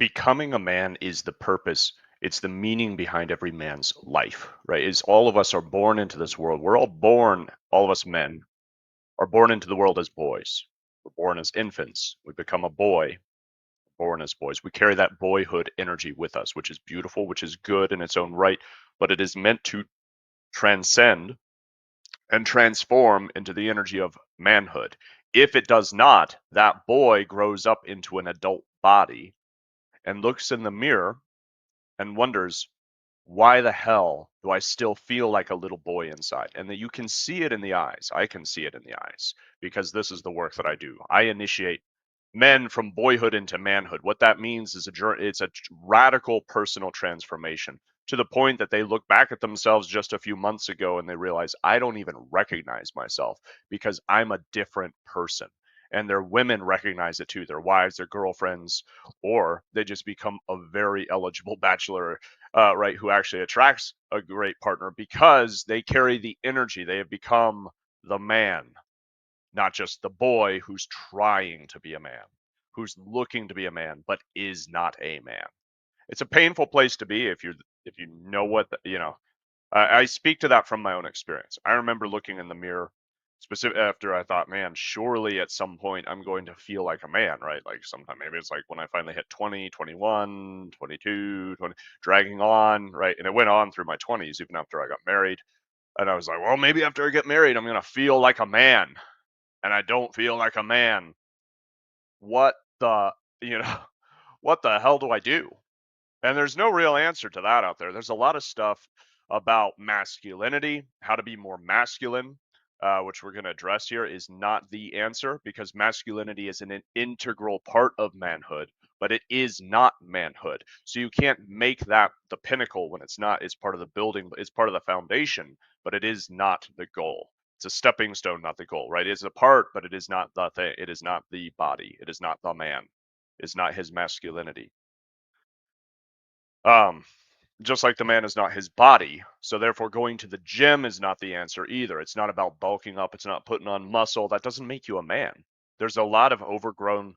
Becoming a man is the purpose. It's the meaning behind every man's life, right? Is all of us are born into this world. We're all born, all of us men are born into the world as boys. We're born as infants. We become a boy, born as boys. We carry that boyhood energy with us, which is beautiful, which is good in its own right, but it is meant to transcend and transform into the energy of manhood. If it does not, that boy grows up into an adult body and looks in the mirror and wonders, why the hell do I still feel like a little boy inside? And that you can see it in the eyes. I can see it in the eyes because this is the work that I do. I initiate men from boyhood into manhood. What that means is it's a radical personal transformation to the point that they look back at themselves just a few months ago and they realize I don't even recognize myself because I'm a different person. And their women recognize it too, their wives, their girlfriends, or they just become a very eligible bachelor, right, who actually attracts a great partner because they carry the energy. They have become the man, not just the boy who's trying to be a man, who's looking to be a man, but is not a man. It's a painful place to be if you know what I speak to that from my own experience. I remember looking in the mirror specific after I thought, man, surely at some point I'm going to feel like a man, right? Like sometime maybe it's like when I finally hit 20, 21, 22, 20, dragging on, right? And it went on through my 20s even after I got married. And I was like, well, maybe after I get married, I'm going to feel like a man, and I don't feel like a man. What the, you know, what the hell do I do? And there's no real answer to that out there. There's a lot of stuff about masculinity, how to be more masculine, which we're going to address here, is not the answer because masculinity is an integral part of manhood, but it is not manhood. So you can't make that the pinnacle when it's not. It's part of the building, it's part of the foundation, but it is not the goal. It's a stepping stone, not the goal, right? It's a part, but it is not the thing. It is not the body. It is not the man. It's not his masculinity. Um, just like the man is not his body, so therefore going to the gym is not the answer either. It's not about bulking up, it's not putting on muscle. That doesn't make you a man. There's a lot of overgrown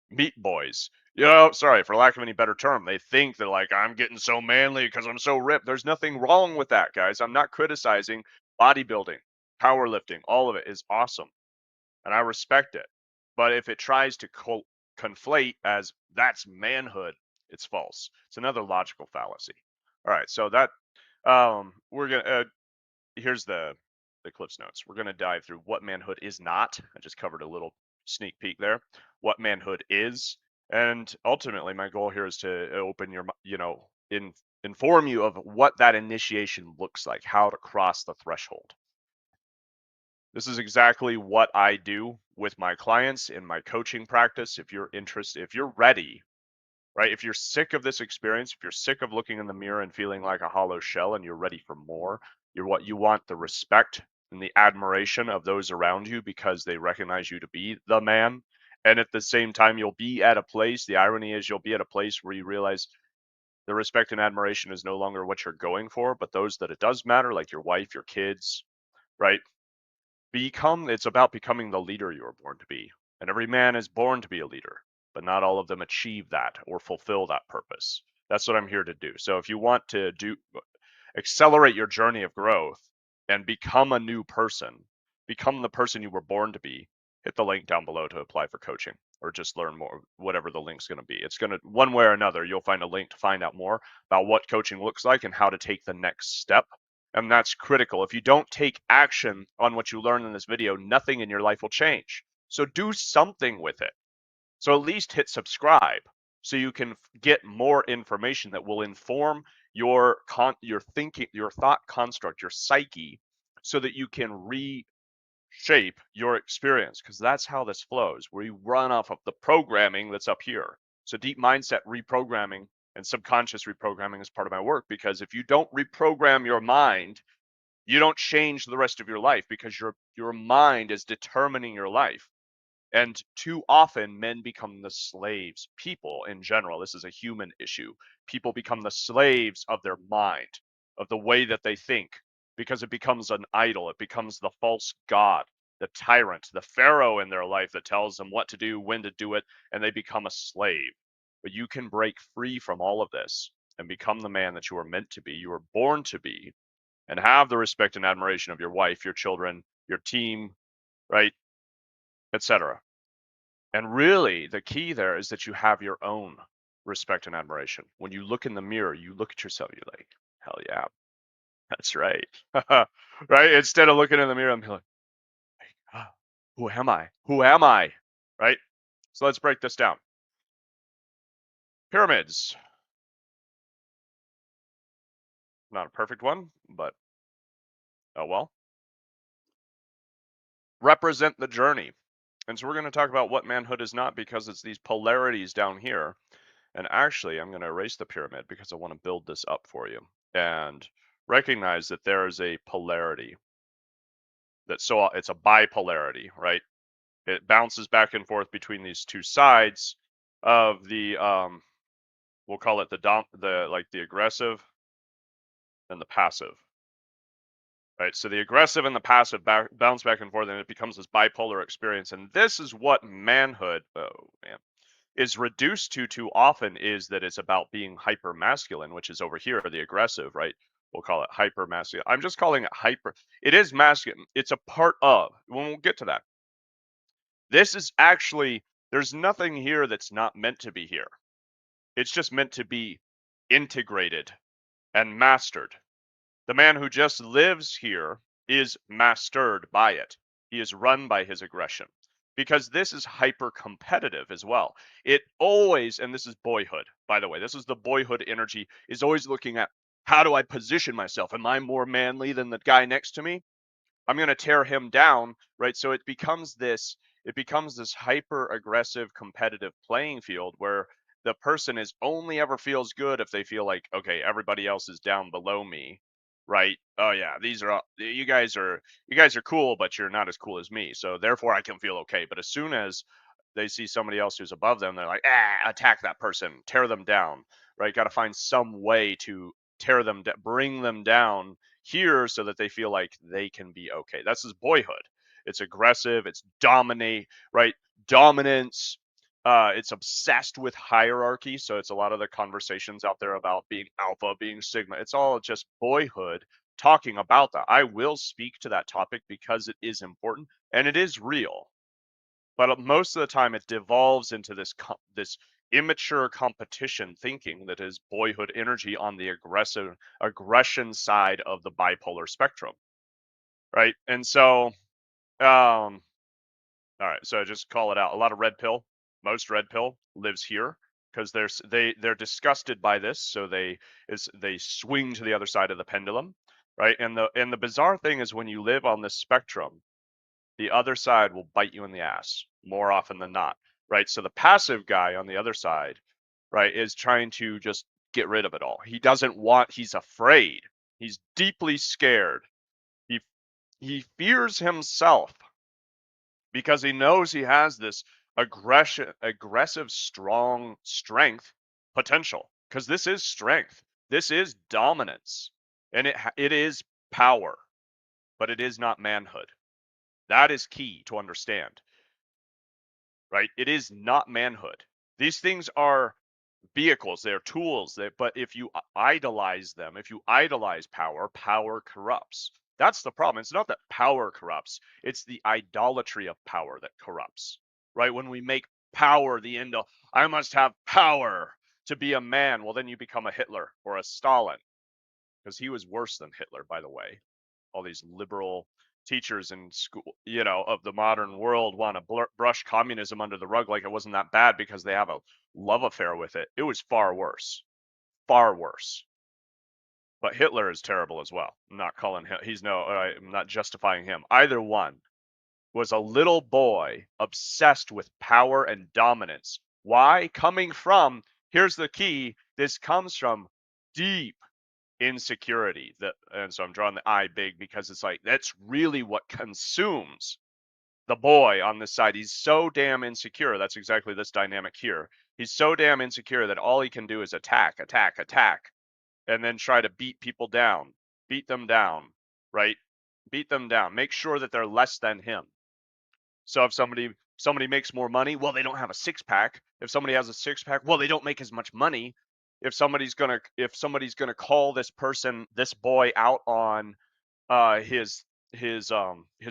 meat boys. Sorry, for lack of any better term, they think that like I'm getting so manly because I'm so ripped. There's nothing wrong with that, guys. I'm not criticizing bodybuilding, powerlifting. All of it is awesome, and I respect it. But if it tries to conflate as that's manhood, it's false. It's another logical fallacy. All right, so that we're gonna here's the Cliff's notes. We're gonna dive through what manhood is not. I just covered a little sneak peek there. What manhood is, and ultimately my goal here is to open your inform you of what that initiation looks like, how to cross the threshold. This is exactly what I do with my clients in my coaching practice. If you're interested, if you're ready, right? If you're sick of this experience, if you're sick of looking in the mirror and feeling like a hollow shell and you're ready for more, you want the respect and the admiration of those around you because they recognize you to be the man. And at the same time, you'll be at a place, the irony is you'll be at a place where you realize the respect and admiration is no longer what you're going for, but those that it does matter, like your wife, your kids, right? It's about becoming the leader you were born to be. And every man is born to be a leader, but not all of them achieve that or fulfill that purpose. That's what I'm here to do. So if you want to accelerate your journey of growth and become a new person, become the person you were born to be, hit the link down below to apply for coaching or just learn more, whatever the link's going to be. It's going to, one way or another, you'll find a link to find out more about what coaching looks like and how to take the next step. And that's critical. If you don't take action on what you learn in this video, nothing in your life will change. So do something with it. So at least hit subscribe so you can get more information that will inform your thinking, your thought construct, your psyche, so that you can reshape your experience, because that's how this flows. We run off of the programming that's up here. So deep mindset reprogramming and subconscious reprogramming is part of my work, because if you don't reprogram your mind, you don't change the rest of your life, because your mind is determining your life. And too often men become the slaves. People in general, this is a human issue. People become the slaves of their mind, of the way that they think, because it becomes an idol. It becomes the false god, the tyrant, the pharaoh in their life that tells them what to do, when to do it, and they become a slave. But you can break free from all of this and become the man that you are meant to be, you were born to be, and have the respect and admiration of your wife, your children, your team, right, etc. And really, the key there is that you have your own respect and admiration. When you look in the mirror, you look at yourself, you're like, hell yeah, that's right. Right? Instead of looking in the mirror and be like, ah, who am I? Who am I? Right? So let's break this down. Pyramids. Not a perfect one, but oh well. Represent the journey. And so we're going to talk about what manhood is not because it's these polarities down here. And actually, I'm going to erase the pyramid because I want to build this up for you and recognize that there is a polarity it's a bipolarity, right? It bounces back and forth between these two sides of the we'll call it the aggressive and the passive. Right, so the aggressive and the passive bounce back and forth, and it becomes this bipolar experience. And this is what manhood, oh man, is reduced to too often, is that it's about being hyper masculine, which is over here, the aggressive, right? We'll call it hyper masculine. I'm just calling it hyper. It is masculine. It's a part of. When we'll get to that. This is actually, there's nothing here that's not meant to be here. It's just meant to be integrated and mastered. The man who just lives here is mastered by it. He is run by his aggression because this is hyper competitive as well. It always, and this is boyhood, by the way, this is the boyhood energy, is always looking at how do I position myself? Am I more manly than the guy next to me? I'm going to tear him down, right? So it becomes this hyper aggressive competitive playing field where the person is only ever feels good if they feel like, okay, everybody else is down below me, right? Oh yeah, these are all, you guys are cool, but you're not as cool as me. So therefore I can feel okay. But as soon as they see somebody else who's above them, they're like, attack that person, tear them down, right? Got to find some way to tear them, bring them down here so that they feel like they can be okay. That's his boyhood. It's aggressive, it's dominate, right? Dominance. It's obsessed with hierarchy. So it's a lot of the conversations out there about being alpha, being sigma. It's all just boyhood talking about that. I will speak to that topic because it is important and it is real. But most of the time, it devolves into this immature competition thinking that is boyhood energy on the aggressive aggression side of the bipolar spectrum, right? And so, all right, so just call it out. A lot of red pill, most red pill lives here because they're disgusted by this, so they swing to the other side of the pendulum, right? And the bizarre thing is when you live on this spectrum, the other side will bite you in the ass more often than not, right? So the passive guy on the other side, right, is trying to just get rid of it all. He's afraid. He's deeply scared. He he fears himself because he knows he has this aggressive, strong strength potential. Because this is strength. This is dominance. And it is power, but it is not manhood. That is key to understand. Right? It is not manhood. These things are vehicles, they're tools, but if you idolize them, if you idolize power, power corrupts. That's the problem. It's not that power corrupts, it's the idolatry of power that corrupts. Right? When we make power the end of, I must have power to be a man, well, then you become a Hitler or a Stalin, because he was worse than Hitler, by the way. All these liberal teachers in school, of the modern world want to brush communism under the rug like it wasn't that bad because they have a love affair with it. It was far worse, far worse. But Hitler is terrible as well. I'm not calling him, I'm not justifying him. Either one was a little boy obsessed with power and dominance. Why? Here's the key, this comes from deep insecurity. And so I'm drawing the I big because it's like that's really what consumes the boy on this side. He's so damn insecure. That's exactly this dynamic here. He's so damn insecure that all he can do is attack, attack, attack, and then try to beat them down, right? Beat them down. Make sure that they're less than him. So if somebody somebody makes more money, well, they don't have a six pack. If somebody has a six pack, well, they don't make as much money. If somebody's gonna call this person, this boy, out on his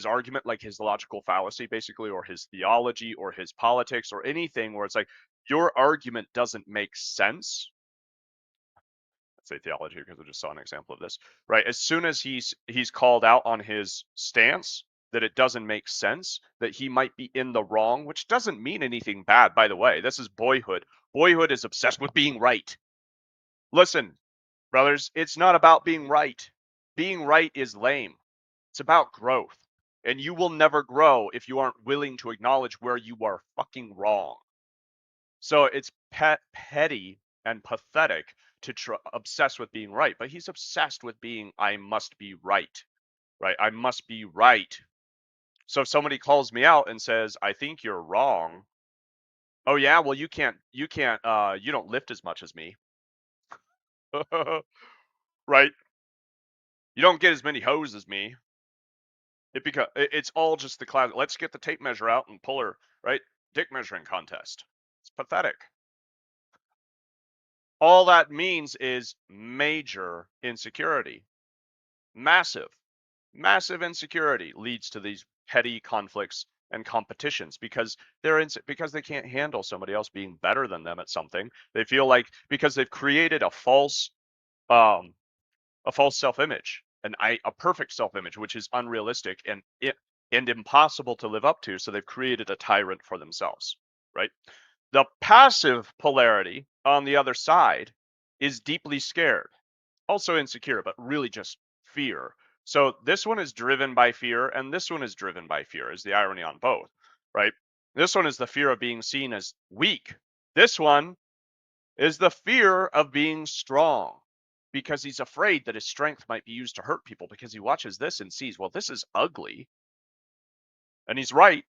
argument, like his logical fallacy, basically, or his theology, or his politics, or anything where it's like your argument doesn't make sense. I'd say theology because I just saw an example of this, right? As soon as he's called out on his stance that it doesn't make sense, that he might be in the wrong, which doesn't mean anything bad, by the way. This is Boyhood. Boyhood is obsessed with being right. Listen, brothers, it's not about being right. Being right is lame. It's about growth. And you will never grow if you aren't willing to acknowledge where you are fucking wrong. So it's petty and pathetic to obsess with being right, but he's obsessed with being, I must be right, right? I must be right. So if somebody calls me out and says, I think you're wrong. Oh yeah, well you don't lift as much as me. Right? You don't get as many hoes as me. It's all just the class. Let's get the tape measure out and pull her, right? Dick measuring contest. It's pathetic. All that means is major insecurity. Massive, massive insecurity leads to these petty conflicts and competitions because because they can't handle somebody else being better than them at something. They feel like because they've created um a false self-image, a perfect self-image, which is unrealistic and impossible to live up to. So they've created a tyrant for themselves, right? The passive polarity on the other side is deeply scared, also insecure, but really just fear. So this one is driven by fear, and this one is driven by fear, is the irony on both, right? This one is the fear of being seen as weak. This one is the fear of being strong because he's afraid that his strength might be used to hurt people because he watches this and sees, well, this is ugly. And he's right.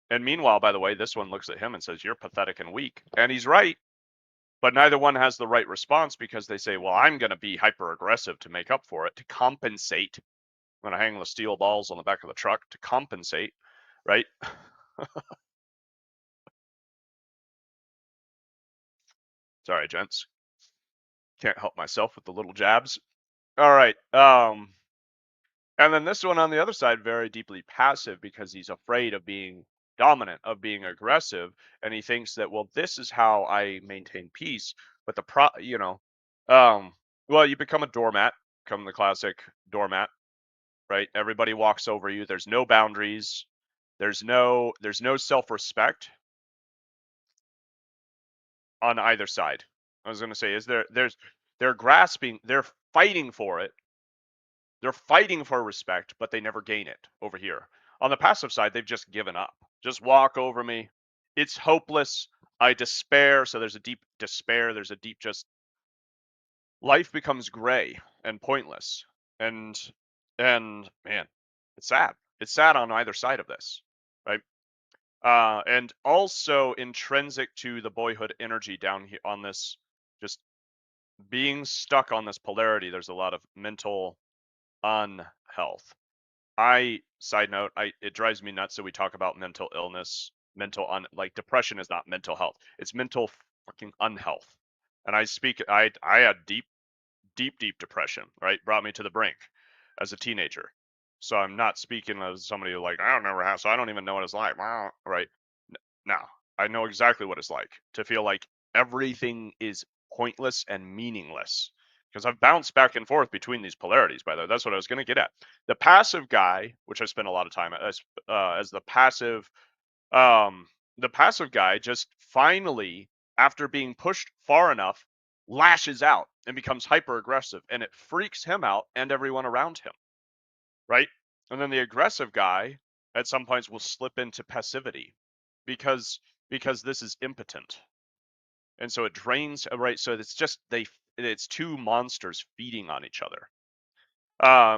And meanwhile, by the way, this one looks at him and says, you're pathetic and weak. And he's right. But neither one has the right response because they say, well, I'm going to be hyper aggressive to make up for it, to compensate. I'm going to hang the steel balls on the back of the truck to compensate, right? Sorry, gents. Can't help myself with the little jabs. All right. And then this one on the other side, very deeply passive because he's afraid of being dominant, of being aggressive, and he thinks that, well, this is how I maintain peace. But well, you become a doormat, become the classic doormat, right? Everybody walks over you. There's no boundaries. There's no self-respect on either side. I was going to say, they're grasping, they're fighting for it. They're fighting for respect, but they never gain it over here. On the passive side, they've just given up. Just walk over me. It's hopeless. I despair. So there's a deep despair. There's a deep just life becomes gray and pointless. And man, it's sad. It's sad on either side of this, right? And also intrinsic to the boyhood energy down here on this, just being stuck on this polarity, there's a lot of mental unhealth. Side note, it drives me nuts that we talk about mental illness, like depression is not mental health. It's mental fucking unhealth. And I had deep depression, right? Brought me to the brink as a teenager. So I'm not speaking as somebody who, like, I don't never have, so I don't even know what it's like. Wow, right? No, I know exactly what it's like to feel like everything is pointless and meaningless. Because I've bounced back and forth between these polarities, by the way. That's what I was going to get at. The passive guy, which I spent a lot of time as the passive guy just finally, after being pushed far enough, lashes out and becomes hyper aggressive, and it freaks him out and everyone around him, right? And then the aggressive guy at some points will slip into passivity because this is impotent, and so it drains, right? So it's two monsters feeding on each other.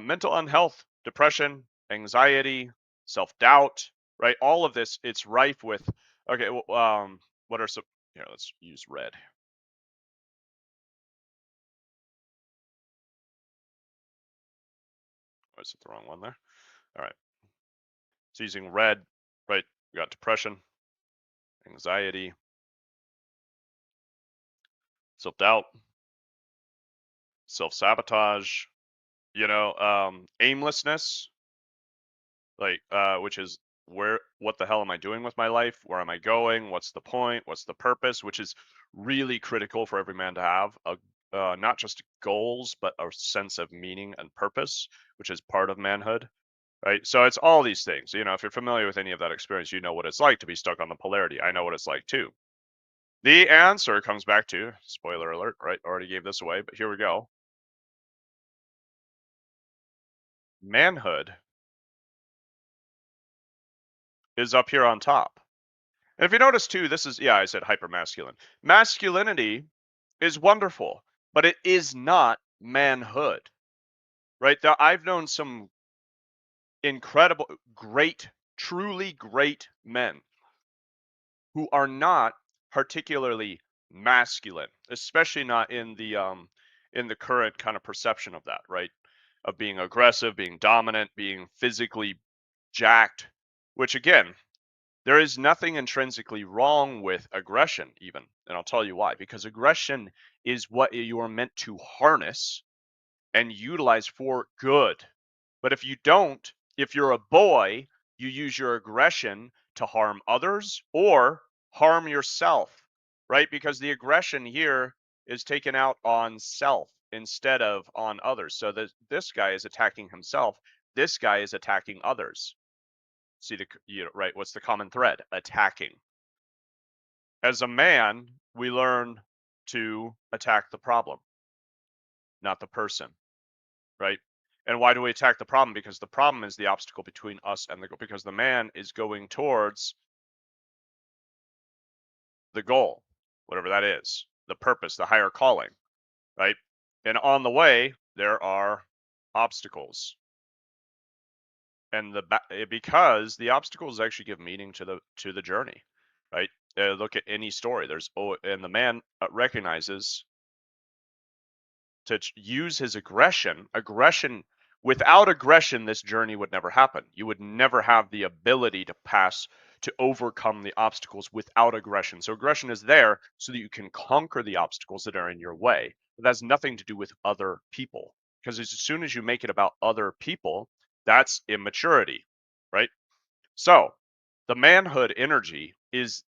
Mental unhealth, depression, anxiety, self-doubt, right? All of this, it's rife with, okay, well, what are some, here, let's use red. Oh, is it the wrong one there? All right. So using red, right? We got depression, anxiety, self-doubt, self-sabotage, aimlessness, like which is what the hell am I doing with my life? Where am I going? What's the point? What's the purpose? Which is really critical for every man to have not just goals, but a sense of meaning and purpose, which is part of manhood, right? So it's all these things. If you're familiar with any of that experience, you know what it's like to be stuck on the polarity. I know what it's like too. The answer comes back to, spoiler alert, right? Already gave this away, but here we go. Manhood is up here on top. And if you notice too, this is, yeah, I said hypermasculine. Masculinity is wonderful, but it is not manhood, right? I've known some incredible, great, truly great men who are not particularly masculine, especially not in the current kind of perception of that, right? Of being aggressive, being dominant, being physically jacked, which again, there is nothing intrinsically wrong with aggression, even. And I'll tell you why. Because aggression is what you are meant to harness and utilize for good. But if you don't, if you're a boy, you use your aggression to harm others or harm yourself, right? Because the aggression here is taken out on self instead of on others. So this guy is attacking himself. This guy is attacking others. See right? What's the common thread? Attacking. As a man, we learn to attack the problem, not the person, right? And why do we attack the problem? Because the problem is the obstacle between us and the goal. Because the man is going towards the goal, whatever that is, the purpose, the higher calling, right? And on the way, there are obstacles, and because the obstacles actually give meaning to the journey, right? Look at any story. And the man recognizes to use his aggression. Without aggression, this journey would never happen. You would never have the ability to overcome the obstacles without aggression. So aggression is there so that you can conquer the obstacles that are in your way. But that has nothing to do with other people, because as soon as you make it about other people, that's immaturity, right? So the manhood energy is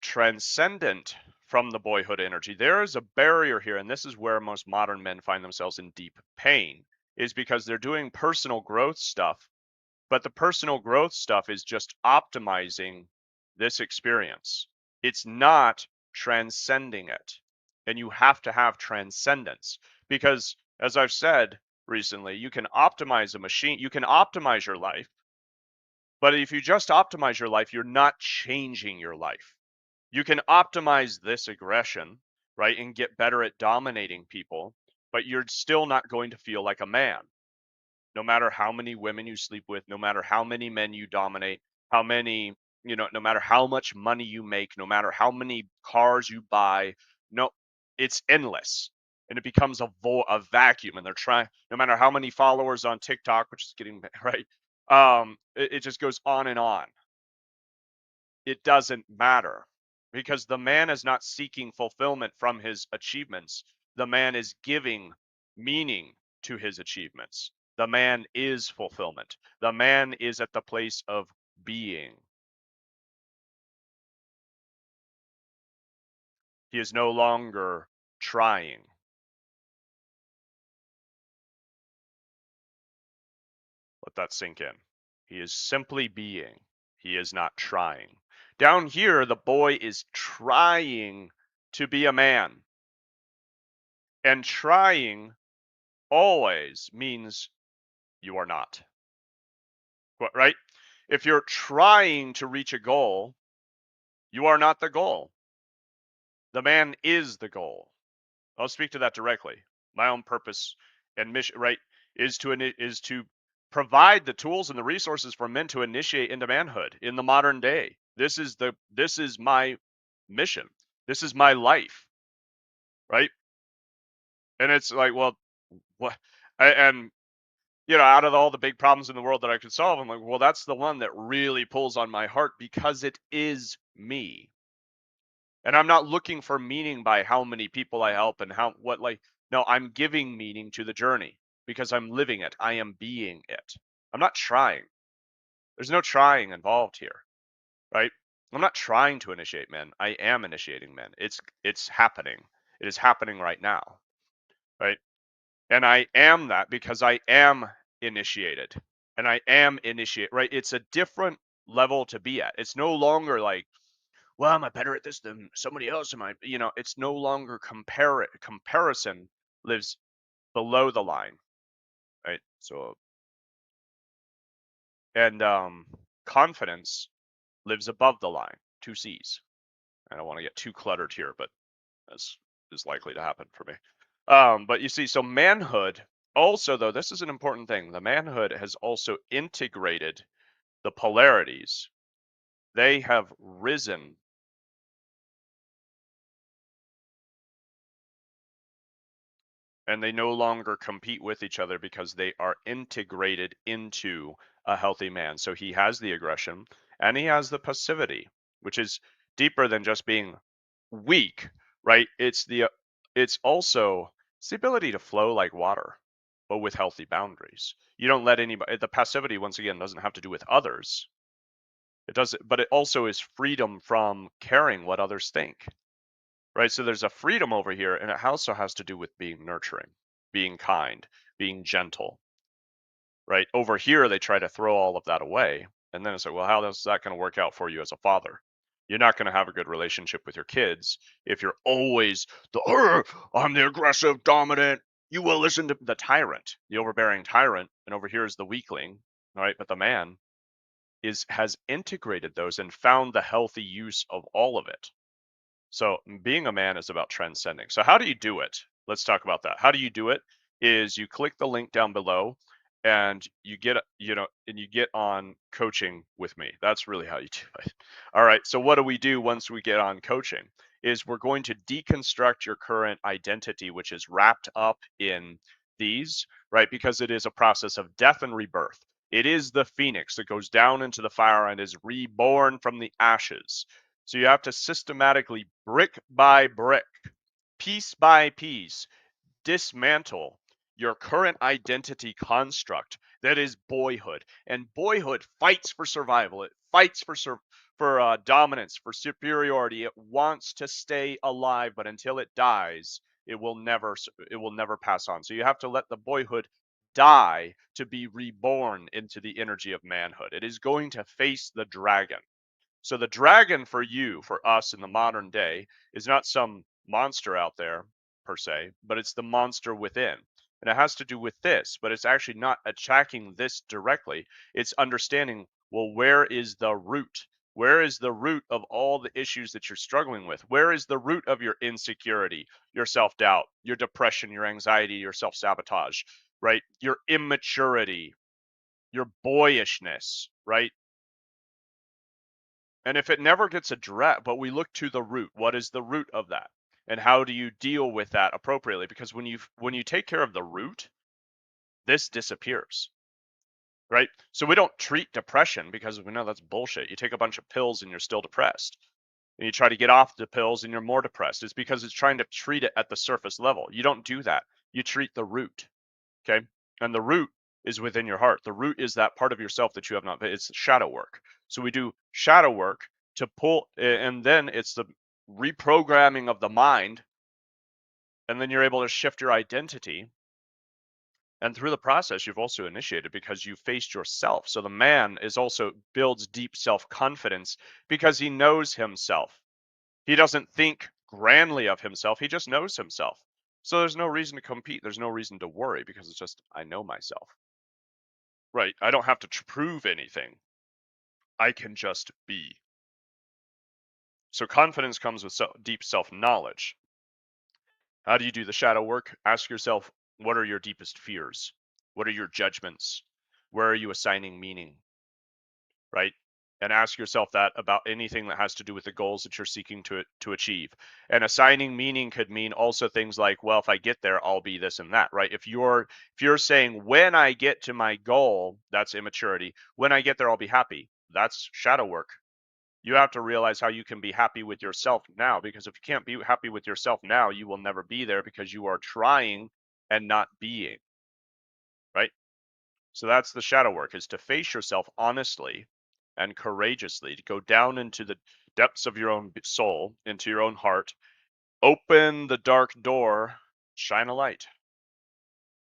transcendent from the boyhood energy. There is a barrier here, and this is where most modern men find themselves in deep pain, is because they're doing personal growth stuff, but the personal growth stuff is just optimizing this experience. It's not transcending it. And you have to have transcendence because, as I've said recently, you can optimize a machine, you can optimize your life, but if you just optimize your life, you're not changing your life. You can optimize this aggression, right, and get better at dominating people, but you're still not going to feel like a man. No matter how many women you sleep with, no matter how many men you dominate, no matter how much money you make, no matter how many cars you buy, no, it's endless. And it becomes a vacuum. And they're trying, no matter how many followers on TikTok, which is getting right, it just goes on and on. It doesn't matter because the man is not seeking fulfillment from his achievements. The man is giving meaning to his achievements. The man is fulfillment. The man is at the place of being. He is no longer trying. Let that sink in. He is simply being. He is not trying. Down here, the boy is trying to be a man. And trying always means you are not. Right? If you're trying to reach a goal, you are not the goal. The man is the goal. I'll speak to that directly. My own purpose and mission, right, is to provide the tools and the resources for men to initiate into manhood in the modern day. This is my mission. This is my life, right? And it's like, well, what? And out of all the big problems in the world that I could solve, I'm like, well, that's the one that really pulls on my heart because it is me. And I'm not looking for meaning by how many people I help and no, I'm giving meaning to the journey because I'm living it. I am being it. I'm not trying. There's no trying involved here, right? I'm not trying to initiate men. I am initiating men. It's happening. It is happening right now, right? And I am that because I am initiated. And I am initiate, right? It's a different level to be at. It's no longer like, well, am I better at this than somebody else? It's no longer comparison lives below the line, right? So, and confidence lives above the line, two C's. I don't want to get too cluttered here, but that's is likely to happen for me. But you see, so manhood also, though, this is an important thing. The manhood has also integrated the polarities. They have risen, and they no longer compete with each other because they are integrated into a healthy man. So he has the aggression and he has the passivity, which is deeper than just being weak, right? It's also it's the ability to flow like water, but with healthy boundaries. You don't let anybody. The passivity, once again, doesn't have to do with others. It does, but it also is freedom from caring what others think, right? So there's a freedom over here, and it also has to do with being nurturing, being kind, being gentle, right? Over here, they try to throw all of that away. And then it's like, well, how is that going to work out for you as a father? You're not going to have a good relationship with your kids if you're always I'm the aggressive, dominant, you will listen to the tyrant, the overbearing tyrant. And over here is the weakling, right? But the man has integrated those and found the healthy use of all of it. So being a man is about transcending. So how do you do it? Let's talk about that. How do you do it? Is you click the link down below and you get on coaching with me. That's really how you do it. All right. So what do we do once we get on coaching? Is we're going to deconstruct your current identity, which is wrapped up in these, right? Because it is a process of death and rebirth. It is the phoenix that goes down into the fire and is reborn from the ashes. So you have to systematically, brick by brick, piece by piece, dismantle your current identity construct that is boyhood. And boyhood fights for survival. It fights for dominance, for superiority. It wants to stay alive, but until it dies, it will never pass on. So you have to let the boyhood die to be reborn into the energy of manhood. It is going to face the dragon. So the dragon for you, for us in the modern day, is not some monster out there per se, but it's the monster within. And it has to do with this, but it's actually not attacking this directly. It's understanding, well, where is the root? Where is the root of all the issues that you're struggling with? Where is the root of your insecurity, your self doubt, your depression, your anxiety, your self sabotage, right? Your immaturity, your boyishness, right? And if it never gets addressed, but we look to the root, what is the root of that? And how do you deal with that appropriately? Because when you take care of the root, this disappears, right? So we don't treat depression because we know that's bullshit. You take a bunch of pills and you're still depressed. And you try to get off the pills and you're more depressed. It's because it's trying to treat it at the surface level. You don't do that. You treat the root. Okay. And the root is within your heart. The root is that part of yourself that you have not, it's shadow work. So we do shadow work to pull, and then it's the reprogramming of the mind. And then you're able to shift your identity. And through the process, you've also initiated because you faced yourself. So the man is also builds deep self confidence because he knows himself. He doesn't think grandly of himself. He just knows himself. So there's no reason to compete. There's no reason to worry because it's just, I know myself. Right. I don't have to prove anything. I can just be. So confidence comes with deep self-knowledge. How do you do the shadow work? Ask yourself, what are your deepest fears? What are your judgments? Where are you assigning meaning? Right? And ask yourself that about anything that has to do with the goals that you're seeking to achieve. And assigning meaning could mean also things like, well, if I get there, I'll be this and that, right? If you're saying when I get to my goal, that's immaturity. When I get there, I'll be happy. That's shadow work. You have to realize how you can be happy with yourself now, because if you can't be happy with yourself now, you will never be there because you are trying and not being, right? So that's the shadow work, is to face yourself honestly and courageously, to go down into the depths of your own soul, into your own heart, open the dark door, shine a light.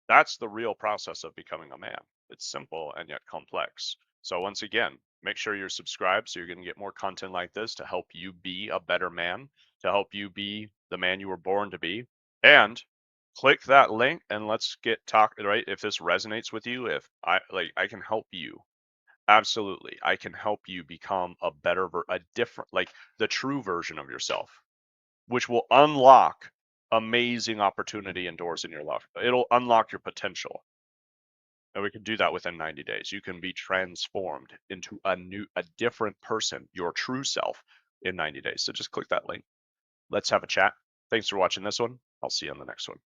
That's the real process of becoming a man. It's simple and yet complex. So once again, make sure you're subscribed so you're going to get more content like this to help you be a better man, to help you be the man you were born to be. And click that link and let's get talking, right? If this resonates with you, if I can help you. Absolutely. I can help you become a better a different, like the true version of yourself, which will unlock amazing opportunity and doors in your life. It'll unlock your potential. And we can do that within 90 days. You can be transformed into a different person, your true self, in 90 days. So just click that link. Let's have a chat. Thanks for watching this one. I'll see you on the next one.